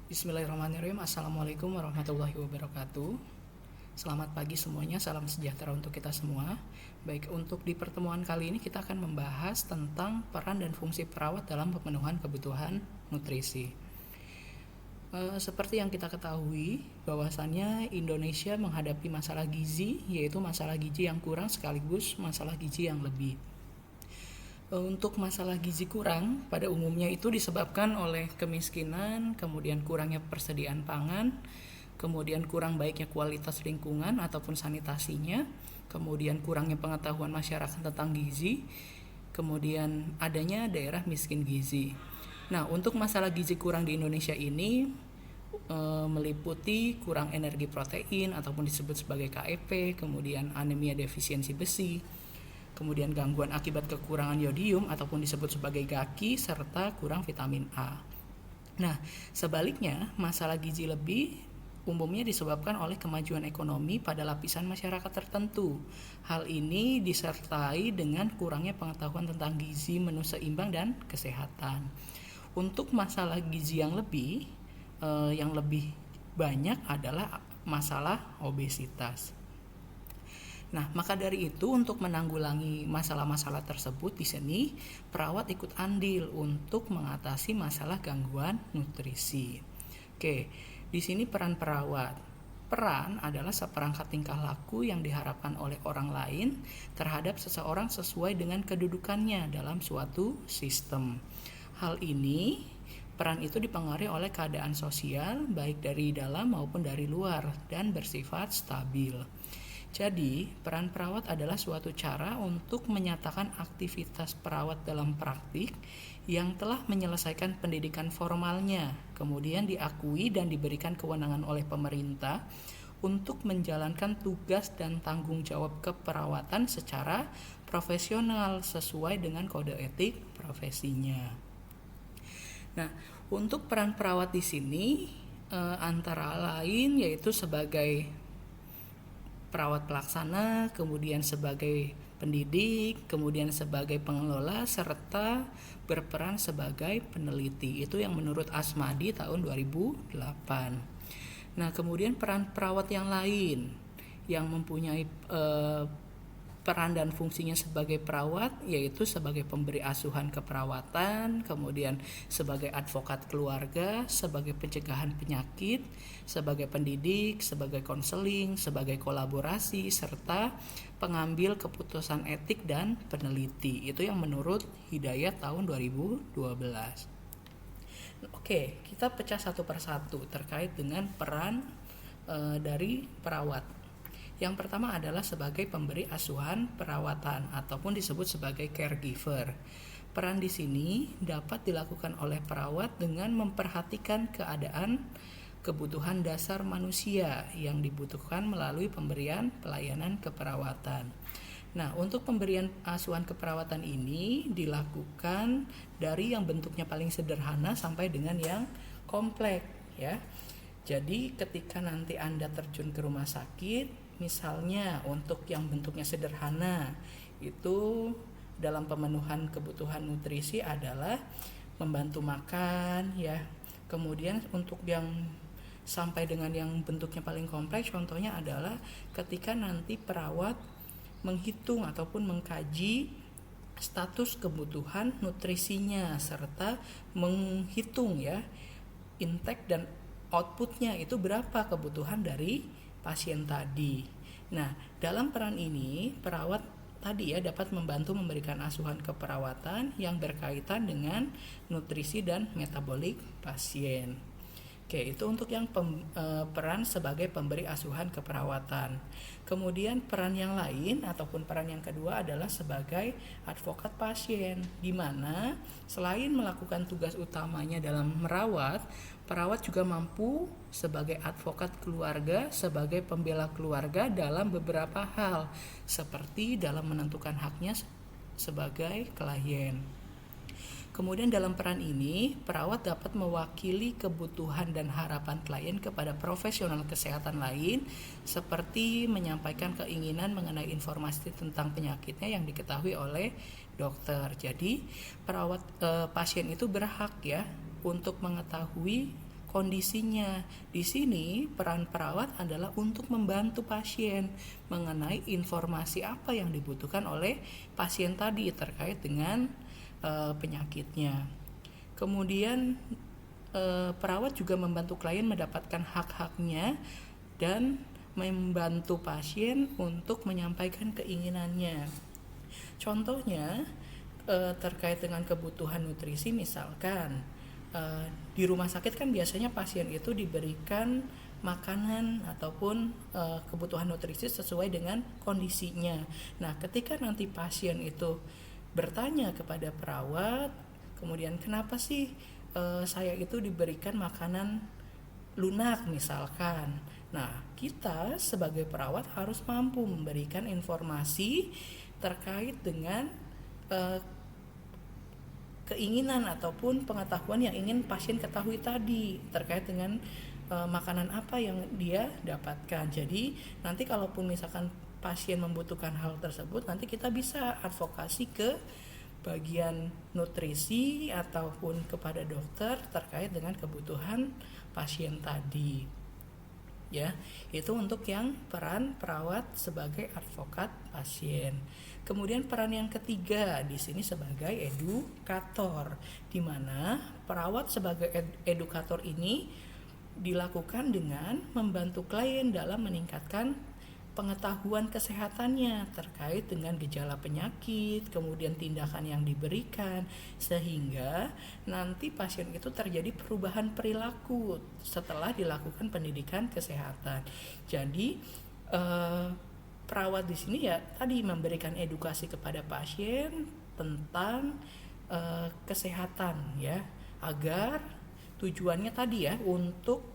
Bismillahirrahmanirrahim. Assalamualaikum warahmatullahi wabarakatuh. Selamat pagi semuanya, salam sejahtera untuk kita semua. Baik, untuk di pertemuan kali ini kita akan membahas tentang peran dan fungsi perawat dalam pemenuhan kebutuhan nutrisi. Seperti yang kita ketahui, bahwasannya Indonesia menghadapi masalah gizi, yaitu masalah gizi yang kurang sekaligus masalah gizi yang lebih. Untuk masalah gizi kurang, pada umumnya itu disebabkan oleh kemiskinan, kemudian kurangnya persediaan pangan, kemudian kurang baiknya kualitas lingkungan ataupun sanitasinya, kemudian kurangnya pengetahuan masyarakat tentang gizi, kemudian adanya daerah miskin gizi. Nah, untuk masalah gizi kurang di Indonesia ini meliputi kurang energi protein ataupun disebut sebagai KEP, kemudian anemia defisiensi besi, kemudian gangguan akibat kekurangan yodium ataupun disebut sebagai GAKI, serta kurang vitamin A. Nah, sebaliknya, masalah gizi lebih umumnya disebabkan oleh kemajuan ekonomi pada lapisan masyarakat tertentu. Hal ini disertai dengan kurangnya pengetahuan tentang gizi, menu seimbang, dan kesehatan. Untuk masalah gizi yang lebih banyak adalah masalah obesitas. Nah, maka dari itu untuk menanggulangi masalah-masalah tersebut di sini perawat ikut andil untuk mengatasi masalah gangguan nutrisi. Oke, di sini peran perawat. Peran adalah seperangkat tingkah laku yang diharapkan oleh orang lain terhadap seseorang sesuai dengan kedudukannya dalam suatu sistem. Hal ini, peran itu dipengaruhi oleh keadaan sosial baik dari dalam maupun dari luar dan bersifat stabil. Jadi, peran perawat adalah suatu cara untuk menyatakan aktivitas perawat dalam praktik yang telah menyelesaikan pendidikan formalnya, kemudian diakui dan diberikan kewenangan oleh pemerintah untuk menjalankan tugas dan tanggung jawab keperawatan secara profesional sesuai dengan kode etik profesinya. Nah, untuk peran perawat di sini antara lain yaitu sebagai perawat pelaksana, kemudian sebagai pendidik, kemudian sebagai pengelola, serta berperan sebagai peneliti. Itu yang menurut Asmadi tahun 2008. Nah, kemudian peran perawat yang lain yang mempunyai peran dan fungsinya sebagai perawat yaitu sebagai pemberi asuhan keperawatan, kemudian sebagai advokat keluarga, sebagai pencegahan penyakit, sebagai pendidik, sebagai konseling, sebagai kolaborasi, serta pengambil keputusan etik dan peneliti. Itu yang menurut Hidayat tahun 2012. Oke, kita pecah satu persatu terkait dengan peran dari perawat. Yang pertama adalah sebagai pemberi asuhan perawatan ataupun disebut sebagai caregiver. Peran di sini dapat dilakukan oleh perawat dengan memperhatikan keadaan kebutuhan dasar manusia yang dibutuhkan melalui pemberian pelayanan keperawatan. Nah, untuk pemberian asuhan keperawatan ini dilakukan dari yang bentuknya paling sederhana sampai dengan yang kompleks, ya. Jadi ketika nanti Anda terjun ke rumah sakit, misalnya untuk yang bentuknya sederhana, itu dalam pemenuhan kebutuhan nutrisi adalah membantu makan, ya. Kemudian untuk yang sampai dengan yang bentuknya paling kompleks, contohnya adalah ketika nanti perawat menghitung ataupun mengkaji status kebutuhan nutrisinya serta menghitung, ya, intake dan outputnya itu berapa kebutuhan dari pasien tadi. Nah, dalam peran ini perawat tadi ya dapat membantu memberikan asuhan keperawatan yang berkaitan dengan nutrisi dan metabolik pasien. Oke, itu untuk yang peran sebagai pemberi asuhan keperawatan. Kemudian peran yang lain ataupun peran yang kedua adalah sebagai advokat pasien, di mana selain melakukan tugas utamanya dalam merawat, perawat juga mampu sebagai advokat keluarga, sebagai pembela keluarga dalam beberapa hal, seperti dalam menentukan haknya sebagai klien. Kemudian dalam peran ini, perawat dapat mewakili kebutuhan dan harapan klien kepada profesional kesehatan lain, seperti menyampaikan keinginan mengenai informasi tentang penyakitnya yang diketahui oleh dokter. Jadi, pasien itu berhak ya untuk mengetahui kondisinya. Di sini peran perawat adalah untuk membantu pasien mengenai informasi apa yang dibutuhkan oleh pasien tadi terkait dengan penyakitnya. Kemudian perawat juga membantu klien mendapatkan hak-haknya dan membantu pasien untuk menyampaikan keinginannya. Contohnya terkait dengan kebutuhan nutrisi, misalkan di rumah sakit kan biasanya pasien itu diberikan makanan ataupun kebutuhan nutrisi sesuai dengan kondisinya. Nah, ketika nanti pasien itu bertanya kepada perawat, kemudian kenapa sih saya itu diberikan makanan lunak misalkan. Nah, kita sebagai perawat harus mampu memberikan informasi terkait dengan keinginan ataupun pengetahuan yang ingin pasien ketahui tadi terkait dengan makanan apa yang dia dapatkan. Jadi nanti kalaupun misalkan pasien membutuhkan hal tersebut, nanti kita bisa advokasi ke bagian nutrisi ataupun kepada dokter terkait dengan kebutuhan pasien tadi. Ya, itu untuk yang peran perawat sebagai advokat pasien. Kemudian peran yang ketiga di sini sebagai edukator, di mana perawat sebagai edukator ini dilakukan dengan membantu klien dalam meningkatkan pengetahuan kesehatannya terkait dengan gejala penyakit, kemudian tindakan yang diberikan, sehingga nanti pasien itu terjadi perubahan perilaku setelah dilakukan pendidikan kesehatan. Jadi perawat di sini ya tadi memberikan edukasi kepada pasien tentang kesehatan ya, agar tujuannya tadi ya untuk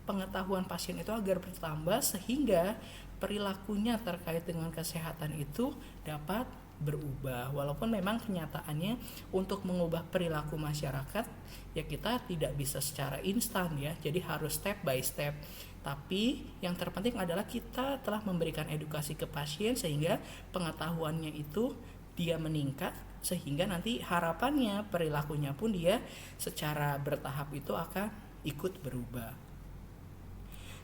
pengetahuan pasien itu agar bertambah sehingga perilakunya terkait dengan kesehatan itu dapat berubah. Walaupun memang kenyataannya untuk mengubah perilaku masyarakat ya kita tidak bisa secara instan ya, jadi harus step by step. Tapi yang terpenting adalah kita telah memberikan edukasi ke pasien sehingga pengetahuannya itu dia meningkat, sehingga nanti harapannya perilakunya pun dia secara bertahap itu akan ikut berubah.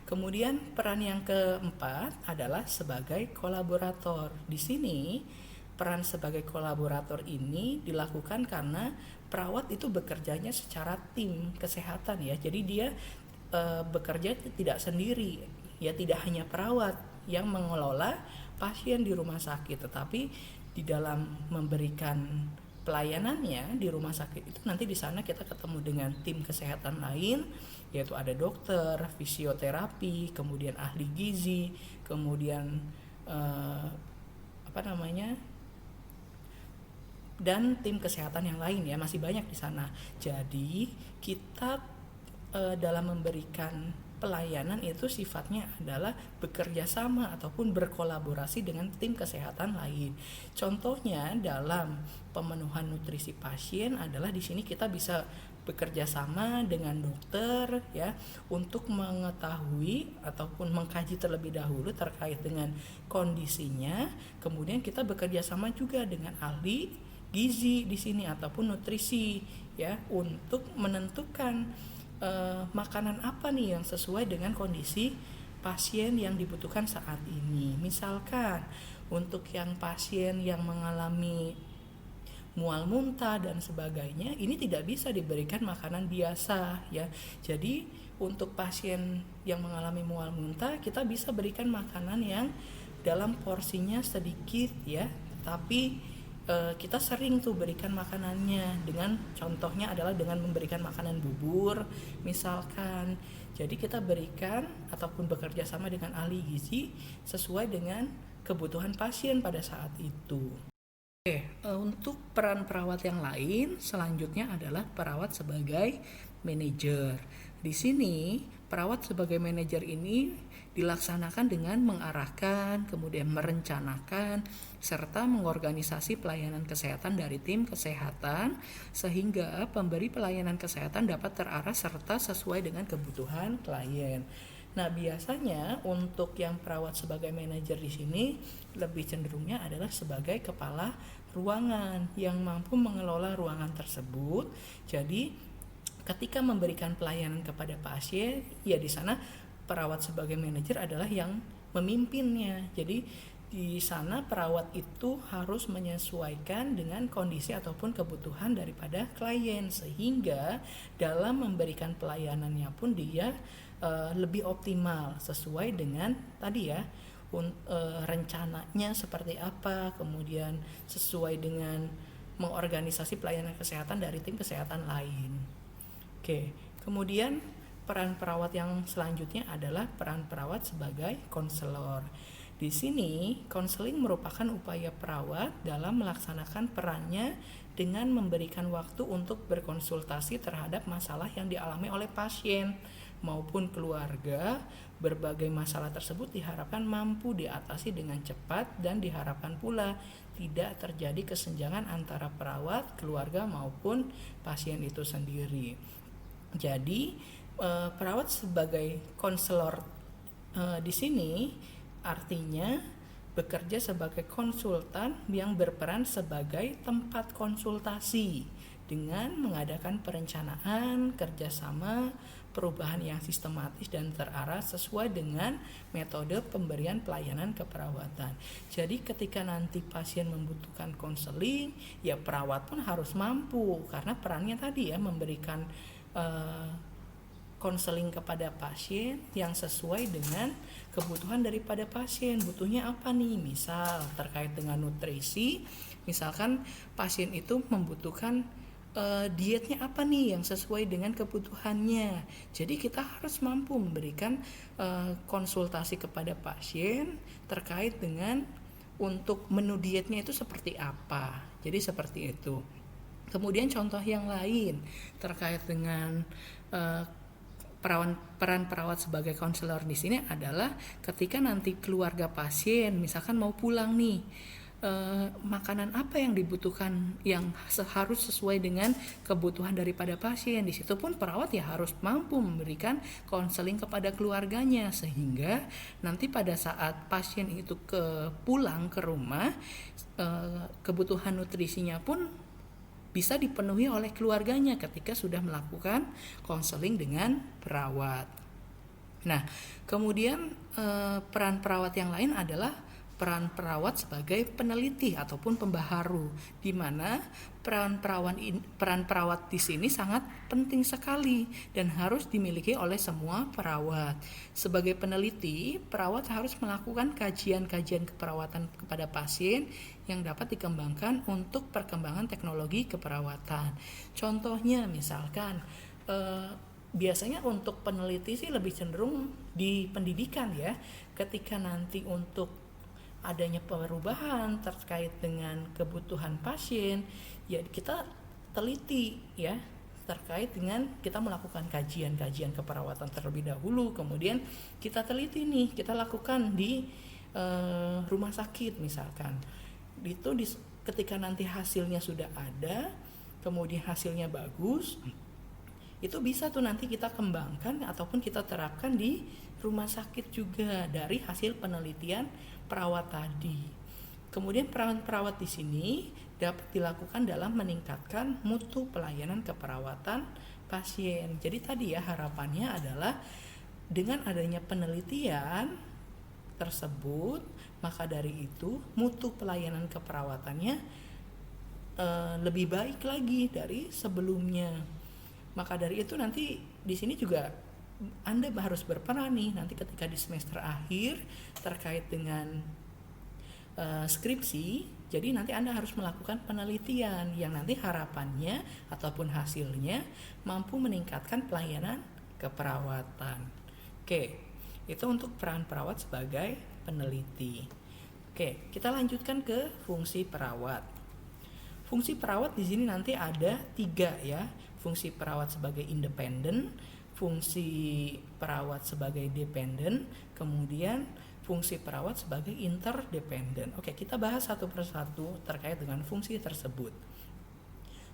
Kemudian peran yang keempat adalah sebagai kolaborator. Di sini peran sebagai kolaborator ini dilakukan karena perawat itu bekerjanya secara tim kesehatan ya. Jadi dia bekerja tidak sendiri ya, tidak hanya perawat yang mengelola pasien di rumah sakit, tetapi di dalam memberikan pelayanannya di rumah sakit itu nanti di sana kita ketemu dengan tim kesehatan lain, yaitu ada dokter, fisioterapi, kemudian ahli gizi, kemudian dan tim kesehatan yang lain ya, masih banyak di sana. Jadi kita dalam memberikan pelayanan itu sifatnya adalah bekerja sama ataupun berkolaborasi dengan tim kesehatan lain. Contohnya dalam pemenuhan nutrisi pasien adalah di sini kita bisa bekerja sama dengan dokter ya untuk mengetahui ataupun mengkaji terlebih dahulu terkait dengan kondisinya. Kemudian kita bekerja sama juga dengan ahli gizi di sini ataupun nutrisi ya untuk menentukan makanan apa nih yang sesuai dengan kondisi pasien yang dibutuhkan saat ini. Misalkan untuk yang pasien yang mengalami mual muntah dan sebagainya, ini tidak bisa diberikan makanan biasa ya. Jadi untuk pasien yang mengalami mual muntah kita bisa berikan makanan yang dalam porsinya sedikit ya, tapi kita sering tuh berikan makanannya dengan, contohnya adalah dengan memberikan makanan bubur misalkan. Jadi kita berikan ataupun bekerja sama dengan ahli gizi sesuai dengan kebutuhan pasien pada saat itu. Untuk peran perawat yang lain selanjutnya adalah perawat sebagai manajer. Di sini perawat sebagai manajer ini dilaksanakan dengan mengarahkan, kemudian merencanakan, serta mengorganisasi pelayanan kesehatan dari tim kesehatan sehingga pemberi pelayanan kesehatan dapat terarah serta sesuai dengan kebutuhan klien. Nah, biasanya untuk yang perawat sebagai manajer di sini lebih cenderungnya adalah sebagai kepala ruangan yang mampu mengelola ruangan tersebut. Jadi ketika memberikan pelayanan kepada pasien, ya di sana perawat sebagai manajer adalah yang memimpinnya. Jadi di sana perawat itu harus menyesuaikan dengan kondisi ataupun kebutuhan daripada klien, sehingga dalam memberikan pelayanannya pun dia lebih optimal sesuai dengan tadi ya, rencananya seperti apa, kemudian sesuai dengan mengorganisasi pelayanan kesehatan dari tim kesehatan lain. Oke, kemudian peran perawat yang selanjutnya adalah peran perawat sebagai konselor. Di sini, konseling merupakan upaya perawat dalam melaksanakan perannya dengan memberikan waktu untuk berkonsultasi terhadap masalah yang dialami oleh pasien maupun keluarga. Berbagai masalah tersebut diharapkan mampu diatasi dengan cepat dan diharapkan pula tidak terjadi kesenjangan antara perawat, keluarga maupun pasien itu sendiri. Jadi perawat sebagai konselor di sini artinya bekerja sebagai konsultan yang berperan sebagai tempat konsultasi dengan mengadakan perencanaan, kerjasama, perubahan yang sistematis dan terarah sesuai dengan metode pemberian pelayanan keperawatan. Jadi ketika nanti pasien membutuhkan konseling, ya perawat pun harus mampu, karena perannya tadi ya memberikan konseling kepada pasien yang sesuai dengan kebutuhan daripada pasien. Butuhnya apa nih? Misal terkait dengan nutrisi, misalkan pasien itu membutuhkan dietnya apa nih yang sesuai dengan kebutuhannya. Jadi kita harus mampu memberikan konsultasi kepada pasien terkait dengan untuk menu dietnya itu seperti apa. Jadi seperti itu. Kemudian contoh yang lain terkait dengan peran perawat sebagai konselor di sini adalah ketika nanti keluarga pasien misalkan mau pulang nih, makanan apa yang dibutuhkan yang harus sesuai dengan kebutuhan daripada pasien. Di situ pun perawat ya harus mampu memberikan konseling kepada keluarganya, sehingga nanti pada saat pasien itu pulang ke rumah, kebutuhan nutrisinya pun bisa dipenuhi oleh keluarganya ketika sudah melakukan konseling dengan perawat. Nah, kemudian peran perawat yang lain adalah peran perawat sebagai peneliti ataupun pembaharu, di mana peran perawat di sini sangat penting sekali dan harus dimiliki oleh semua perawat. Sebagai peneliti, perawat harus melakukan kajian-kajian keperawatan kepada pasien yang dapat dikembangkan untuk perkembangan teknologi keperawatan. Contohnya misalkan biasanya untuk peneliti sih lebih cenderung di pendidikan ya, ketika nanti untuk adanya perubahan terkait dengan kebutuhan pasien, ya kita teliti ya terkait dengan kita melakukan kajian-kajian keperawatan terlebih dahulu, kemudian kita teliti nih, kita lakukan di rumah sakit misalkan. Itu ketika nanti hasilnya sudah ada, kemudian hasilnya bagus, itu bisa tuh nanti kita kembangkan ataupun kita terapkan di rumah sakit juga dari hasil penelitian perawat tadi. Kemudian peran perawat di sini dapat dilakukan dalam meningkatkan mutu pelayanan keperawatan pasien. Jadi tadi ya harapannya adalah dengan adanya penelitian tersebut, maka dari itu mutu pelayanan keperawatannya lebih baik lagi dari sebelumnya. Maka dari itu nanti di sini juga Anda harus berperan nih nanti ketika di semester akhir terkait dengan skripsi. Jadi nanti Anda harus melakukan penelitian yang nanti harapannya ataupun hasilnya mampu meningkatkan pelayanan keperawatan. Oke, itu untuk peran perawat sebagai peneliti. Oke, kita lanjutkan ke fungsi perawat. Fungsi perawat di sini nanti ada 3 ya. Fungsi perawat sebagai independen, fungsi perawat sebagai dependen, kemudian fungsi perawat sebagai interdependen. Oke, kita bahas satu persatu terkait dengan fungsi tersebut.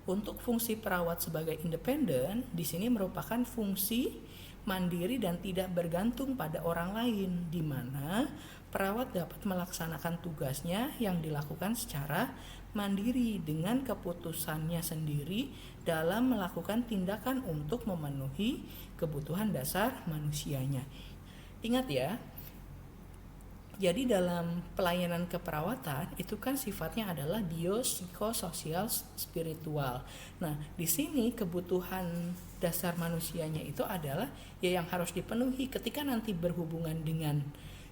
Untuk fungsi perawat sebagai independen, di sini merupakan fungsi mandiri dan tidak bergantung pada orang lain, di mana perawat dapat melaksanakan tugasnya yang dilakukan secara mandiri dengan keputusannya sendiri dalam melakukan tindakan untuk memenuhi kebutuhan dasar manusianya. Ingat ya, jadi dalam pelayanan keperawatan itu kan sifatnya adalah biopsikososial spiritual. Nah, di sini kebutuhan dasar manusianya itu adalah ya yang harus dipenuhi. Ketika nanti berhubungan dengan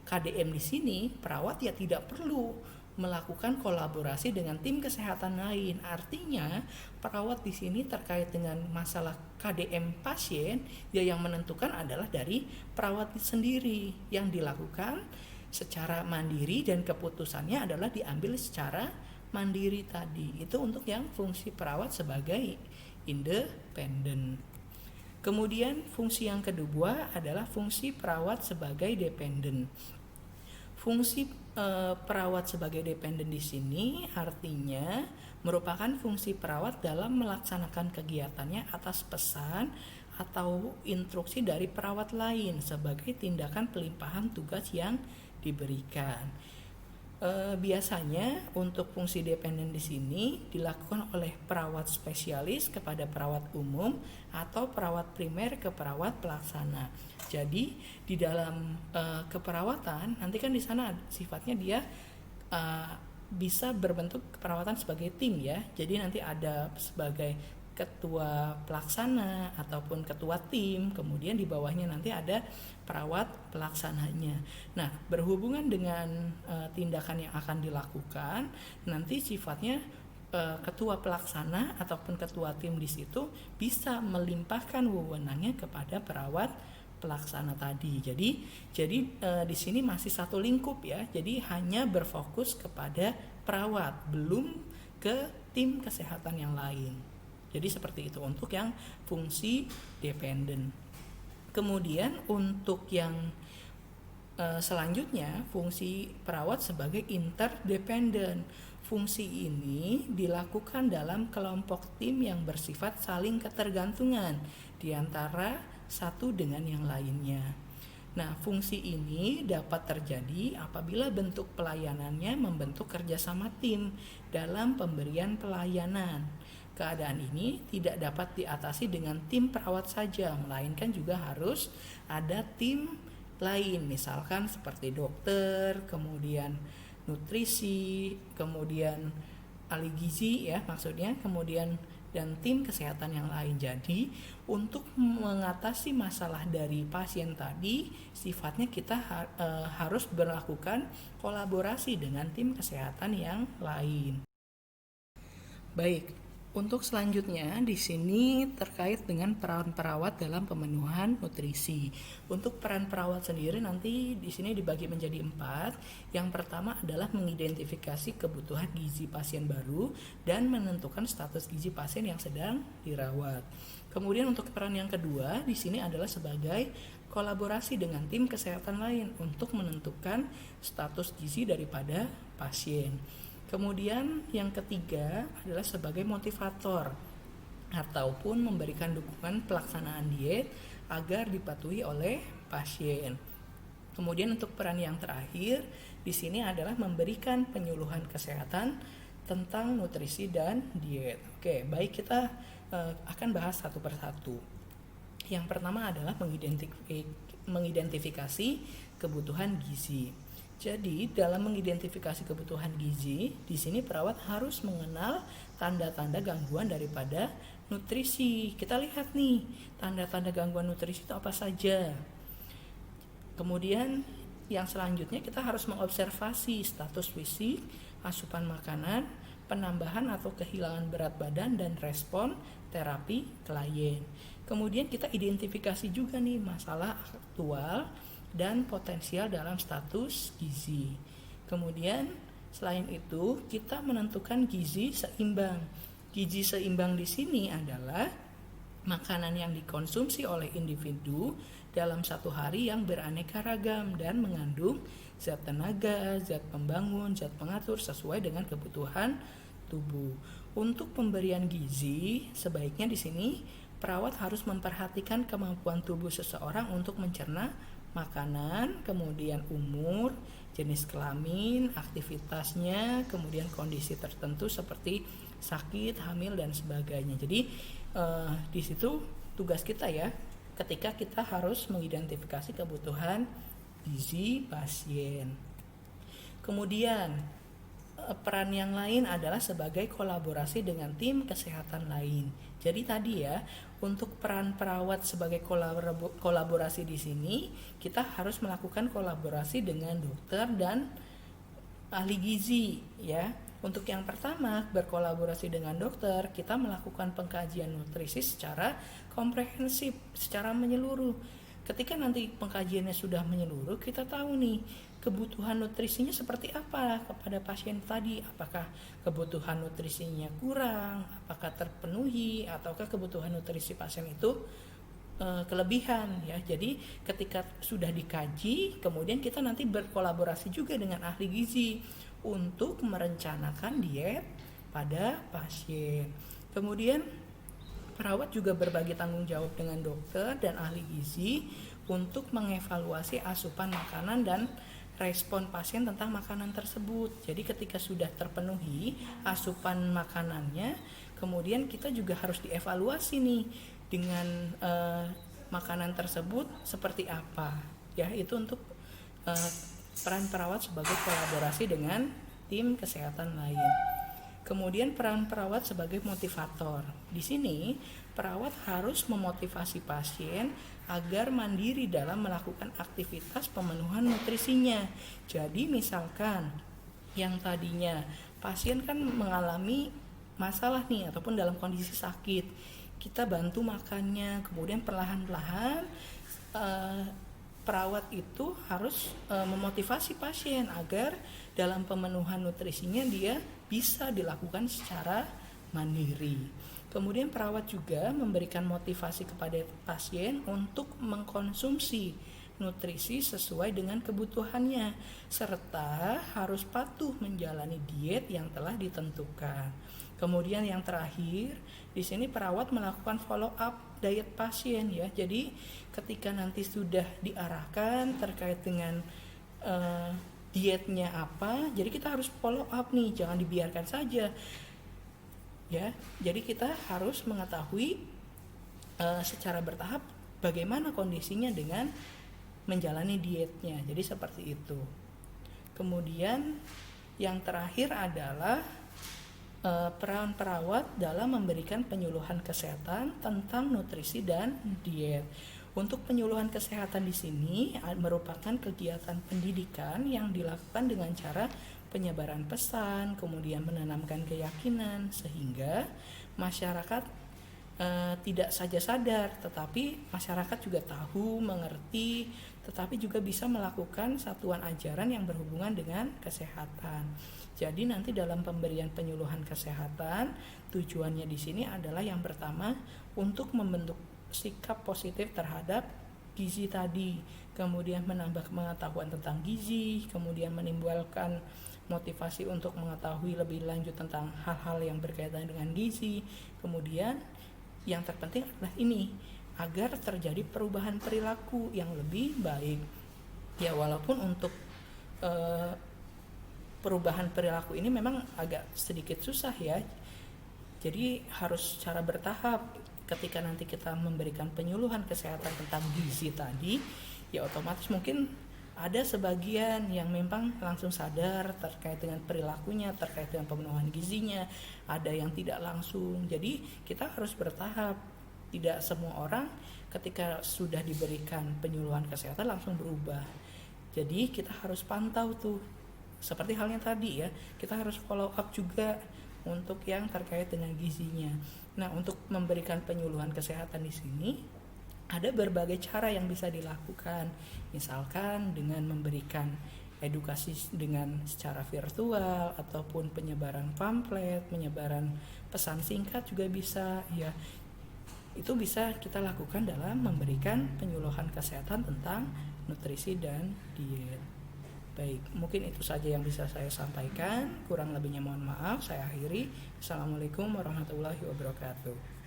KDM di sini, perawat ya tidak perlu melakukan kolaborasi dengan tim kesehatan lain. Artinya, perawat di sini terkait dengan masalah KDM pasien, ya yang menentukan adalah dari perawat sendiri yang dilakukan secara mandiri dan keputusannya adalah diambil secara mandiri tadi. Itu untuk yang fungsi perawat sebagai independen. Kemudian fungsi yang kedua adalah fungsi perawat sebagai dependen. Fungsi perawat sebagai dependen di sini artinya merupakan fungsi perawat dalam melaksanakan kegiatannya atas pesan atau instruksi dari perawat lain sebagai tindakan pelimpahan tugas yang diberikan. Biasanya untuk fungsi dependen di sini dilakukan oleh perawat spesialis kepada perawat umum atau perawat primer ke perawat pelaksana. Jadi di dalam keperawatan nanti kan di sana sifatnya dia bisa berbentuk keperawatan sebagai tim ya. Jadi nanti ada sebagai ketua pelaksana ataupun ketua tim, kemudian di bawahnya nanti ada perawat pelaksananya. Nah, berhubungan dengan tindakan yang akan dilakukan, nanti sifatnya ketua pelaksana ataupun ketua tim di situ bisa melimpahkan wewenangnya kepada perawat pelaksana tadi. Jadi di sini masih satu lingkup ya. Jadi hanya berfokus kepada perawat, belum ke tim kesehatan yang lain. Jadi seperti itu untuk yang fungsi dependen. Kemudian untuk yang selanjutnya fungsi perawat sebagai interdependen. Fungsi ini dilakukan dalam kelompok tim yang bersifat saling ketergantungan di antara satu dengan yang lainnya. Nah, fungsi ini dapat terjadi apabila bentuk pelayanannya membentuk kerjasama tim dalam pemberian pelayanan. Keadaan ini tidak dapat diatasi dengan tim perawat saja, melainkan juga harus ada tim lain, misalkan seperti dokter, kemudian nutrisi, kemudian ahli gizi ya maksudnya, kemudian dan tim kesehatan yang lain. Jadi untuk mengatasi masalah dari pasien tadi, sifatnya kita harus melakukan kolaborasi dengan tim kesehatan yang lain. Baik, untuk selanjutnya di sini terkait dengan peran perawat dalam pemenuhan nutrisi. Untuk peran perawat sendiri nanti di sini dibagi menjadi 4. Yang pertama adalah mengidentifikasi kebutuhan gizi pasien baru dan menentukan status gizi pasien yang sedang dirawat. Kemudian untuk peran yang kedua di sini adalah sebagai kolaborasi dengan tim kesehatan lain untuk menentukan status gizi daripada pasien. Kemudian yang ketiga adalah sebagai motivator ataupun memberikan dukungan pelaksanaan diet agar dipatuhi oleh pasien. Kemudian untuk peran yang terakhir di sini adalah memberikan penyuluhan kesehatan tentang nutrisi dan diet. Oke, baik kita akan bahas satu persatu. Yang pertama adalah mengidentifikasi kebutuhan gizi. Jadi dalam mengidentifikasi kebutuhan gizi, di sini perawat harus mengenal tanda-tanda gangguan daripada nutrisi. Kita lihat nih, tanda-tanda gangguan nutrisi itu apa saja. Kemudian yang selanjutnya kita harus mengobservasi status fisik, asupan makanan, penambahan atau kehilangan berat badan dan respon terapi klien. Kemudian kita identifikasi juga nih masalah aktual dan potensial dalam status gizi. Kemudian selain itu kita menentukan gizi seimbang. Gizi seimbang di sini adalah makanan yang dikonsumsi oleh individu dalam satu hari yang beraneka ragam dan mengandung zat tenaga, zat pembangun, zat pengatur sesuai dengan kebutuhan tubuh. Untuk pemberian gizi sebaiknya di sini perawat harus memperhatikan kemampuan tubuh seseorang untuk mencerna makanan, kemudian umur, jenis kelamin, aktivitasnya, kemudian kondisi tertentu seperti sakit, hamil, dan sebagainya. Jadi di situ tugas kita ya, ketika kita harus mengidentifikasi kebutuhan gizi pasien. Kemudian peran yang lain adalah sebagai kolaborasi dengan tim kesehatan lain. Jadi tadi ya, untuk peran perawat sebagai kolaborasi di sini, kita harus melakukan kolaborasi dengan dokter dan ahli gizi ya. Untuk yang pertama, berkolaborasi dengan dokter, kita melakukan pengkajian nutrisi secara komprehensif, secara menyeluruh. Ketika nanti pengkajiannya sudah menyeluruh, kita tahu nih kebutuhan nutrisinya seperti apa kepada pasien tadi. Apakah kebutuhan nutrisinya kurang, apakah terpenuhi, ataukah kebutuhan nutrisi pasien itu kelebihan ya. Jadi ketika sudah dikaji, kemudian kita nanti berkolaborasi juga dengan ahli gizi untuk merencanakan diet pada pasien. Kemudian perawat juga berbagi tanggung jawab dengan dokter dan ahli gizi untuk mengevaluasi asupan makanan dan respon pasien tentang makanan tersebut. Jadi ketika sudah terpenuhi asupan makanannya, kemudian kita juga harus dievaluasi nih dengan makanan tersebut seperti apa. Ya, itu untuk peran perawat sebagai kolaborasi dengan tim kesehatan lain. Kemudian peran perawat sebagai motivator. Di sini perawat harus memotivasi pasien agar mandiri dalam melakukan aktivitas pemenuhan nutrisinya. Jadi misalkan yang tadinya pasien kan mengalami masalah nih ataupun dalam kondisi sakit, kita bantu makannya, kemudian perlahan-lahan perawat itu harus memotivasi pasien agar dalam pemenuhan nutrisinya dia bisa dilakukan secara mandiri. Kemudian perawat juga memberikan motivasi kepada pasien untuk mengkonsumsi nutrisi sesuai dengan kebutuhannya, serta harus patuh menjalani diet yang telah ditentukan. Kemudian yang terakhir, di sini perawat melakukan follow up diet pasien ya. Jadi ketika nanti sudah diarahkan terkait dengan dietnya apa, jadi kita harus follow up nih, jangan dibiarkan saja. Ya, jadi kita harus mengetahui secara bertahap bagaimana kondisinya dengan menjalani dietnya. Jadi seperti itu. Kemudian yang terakhir adalah peran perawat dalam memberikan penyuluhan kesehatan tentang nutrisi dan diet. Untuk penyuluhan kesehatan di sini merupakan kegiatan pendidikan yang dilakukan dengan cara penyebaran pesan, kemudian menanamkan keyakinan sehingga masyarakat tidak saja sadar, tetapi masyarakat juga tahu, mengerti, tetapi juga bisa melakukan satuan ajaran yang berhubungan dengan kesehatan. Jadi nanti dalam pemberian penyuluhan kesehatan, tujuannya di sini adalah yang pertama untuk membentuk sikap positif terhadap gizi tadi, kemudian menambah pengetahuan tentang gizi, kemudian menimbulkan motivasi untuk mengetahui lebih lanjut tentang hal-hal yang berkaitan dengan gizi. Kemudian yang terpenting adalah ini, agar terjadi perubahan perilaku yang lebih baik. Ya, walaupun untuk perubahan perilaku ini memang agak sedikit susah ya. Jadi harus secara bertahap. Ketika nanti kita memberikan penyuluhan kesehatan tentang gizi tadi, ya otomatis mungkin ada sebagian yang memang langsung sadar terkait dengan perilakunya, terkait dengan pemenuhan gizinya, ada yang tidak langsung. Jadi kita harus bertahap. Tidak semua orang ketika sudah diberikan penyuluhan kesehatan langsung berubah. Jadi kita harus pantau tuh. Seperti halnya tadi ya, kita harus follow up juga untuk yang terkait dengan gizinya. Nah, untuk memberikan penyuluhan kesehatan di sini ada berbagai cara yang bisa dilakukan. Misalkan dengan memberikan edukasi dengan secara virtual ataupun penyebaran pamflet, penyebaran pesan singkat juga bisa ya. Itu bisa kita lakukan dalam memberikan penyuluhan kesehatan tentang nutrisi dan diet. Baik, mungkin itu saja yang bisa saya sampaikan. Kurang lebihnya mohon maaf, saya akhiri. Assalamualaikum warahmatullahi wabarakatuh.